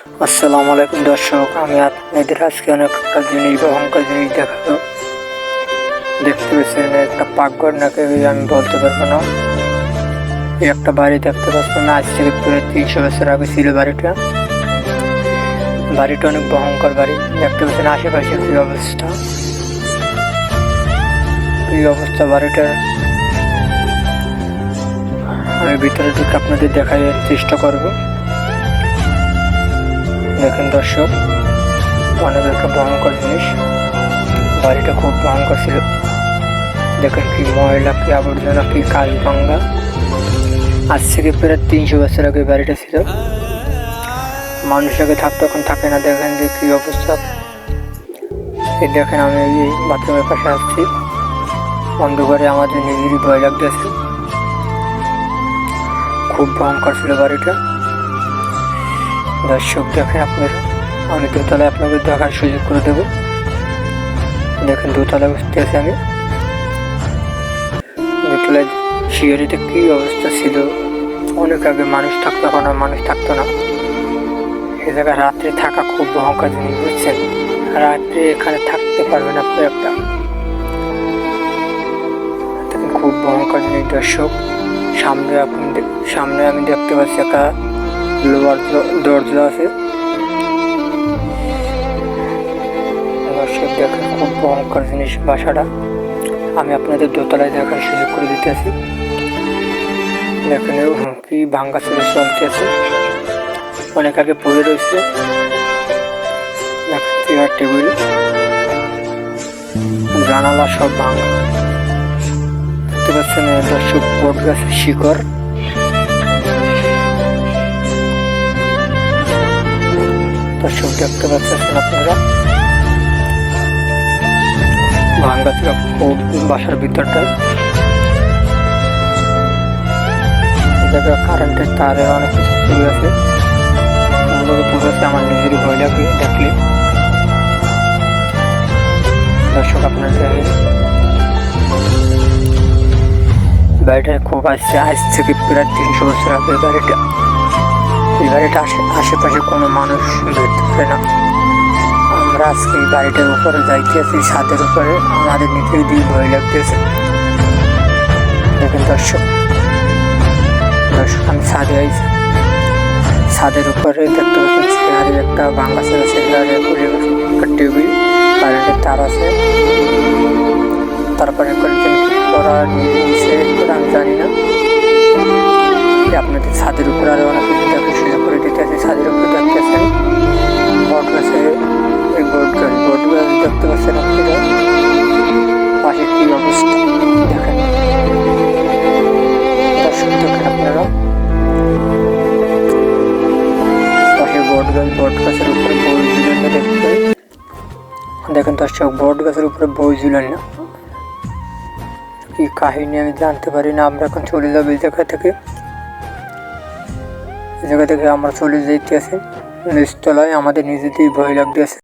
আসসালামু আলাইকুম দর্শক, আমি আপনাদের আজকে অনেক একটা জিনিস ভয়ঙ্কর জিনিস দেখাবো। দেখতে পাচ্ছেন একটা পাকঘর নাকি আমি বলতে পারবো না। এই একটা বাড়ি দেখতে পাচ্ছেন, আজ থেকে প্রায় 300 বছর আগে ছিল বাড়িটা। বাড়িটা অনেক ভয়ঙ্কর বাড়ি। দেখতে পাচ্ছেন আশেপাশে কি অবস্থা, এই অবস্থা বাড়িটার। আমি ভিতরে ঢুকে আপনাদের দেখার চেষ্টা করব। দেখেন দর্শক, অনেক একটা ভয়ঙ্কর জিনিস। বাড়িটা খুব ভয়ঙ্কর ছিল। দেখেন কি ময়লা, কি আবর্জনা, কি কাজ ভাঙ্গা। আজ থেকে প্রায় 300 বছর আগে বাড়িটা ছিল। মানুষ আগে থাকতো, এখন থাকে না। দেখেন যে কি অবস্থা। এই দেখেন, আমি এই বাথরুমের পাশে আসছি, অন্ধকারে আমাদের নিজেরই ভয় লাগতেছে। খুব ভয়ঙ্কর ছিল বাড়িটা। দর্শক দেখেন আপনারা, আমি দোতলায় আপনাকে দেখার সুযোগ করে দেবো। দেখেন দোতলায় বসতে আছি আমি। দোতলায় শিয়ারিতে কি অবস্থা ছিল। অনেক আগে মানুষ থাকতো, এখন আর মানুষ থাকতো না। এ জায়গায় রাত্রে থাকা খুব ভয়ঙ্কর জিনিস, বুঝছেন। রাত্রে এখানে থাকতে পারবেন আপনি একটা। খুব ভয়ঙ্কর জিনিস দর্শক। সামনে আমি দেখতে পাচ্ছি একটা লোহার দরজা আছে। দর্শক দেখেন, খুব ভয়ঙ্কর জিনিস বাসাটা। আমি আপনাদের দোতলায় দেখার সুযোগ করে দিতেছি। দেখেন কি ভাঙ্গা চলে চলতেছে, অনেক আগে পড়ে রয়েছে। দেখেন চেয়ার টেবিল, জানালা সব ভাঙা। দেখতে পাচ্ছেন দর্শক, বট গাছের শিকড়। দর্শক দেখতে পাচ্ছেন আপনারা, ভাঙ্গা ছিল বাসার ভিতরটা। কারেন্টের তারের অনেক কিছু পুড়ে আছে। আমার নিজেরই ভয় লাগে দেখলে। দর্শক আপনার বাড়িটা খুব আসছে, আজ থেকে প্রায় 300 বছর আগে বাড়িটা। এই বাড়িটা আশেপাশে কোনো মানুষ ধরতে পারে না। আমরা আজকে এই বাড়িটার উপরে যাইতেছি, ছাদের উপরে। আমাদের নিজের দিয়ে ভয় লাগতেছে। দেখেন দর্শক, আমি ছাদে আইছি। ছাদের উপরে দেখতে পাচ্ছেন চেয়ারে একটা ভাঙ্গা ছিল, চেয়ারে একটা টেবিল, কারেন্টের তার আছে। তারপরে কয়েকজন কি করা নিচে আমি জানি না। আপনাদের ছাদের উপরে আরো অনেক কিছু দেখে সুযোগ করে দিতে আছে। ছাদের উপরে দেখতেছেন বট গাছে, এই বট গাছ দেখতে পাচ্ছেন আপনারা। পাশে কি অবস্থা দেখেন দর্শক, দেখেন আপনারা পাশে বট গাছের উপরে বই ঝুলানো দেখেন দর্শক, বট গাছের উপরে বই ঝুলানো। কি কাহিনী আমি জানতে পারি না। আমরা এখন চলে যাবো এই জায়গা থেকে। আমরা চলে যাইতেছি নিচতলায়। আমাদের নিজেদেরই ভয় লাগতেছে।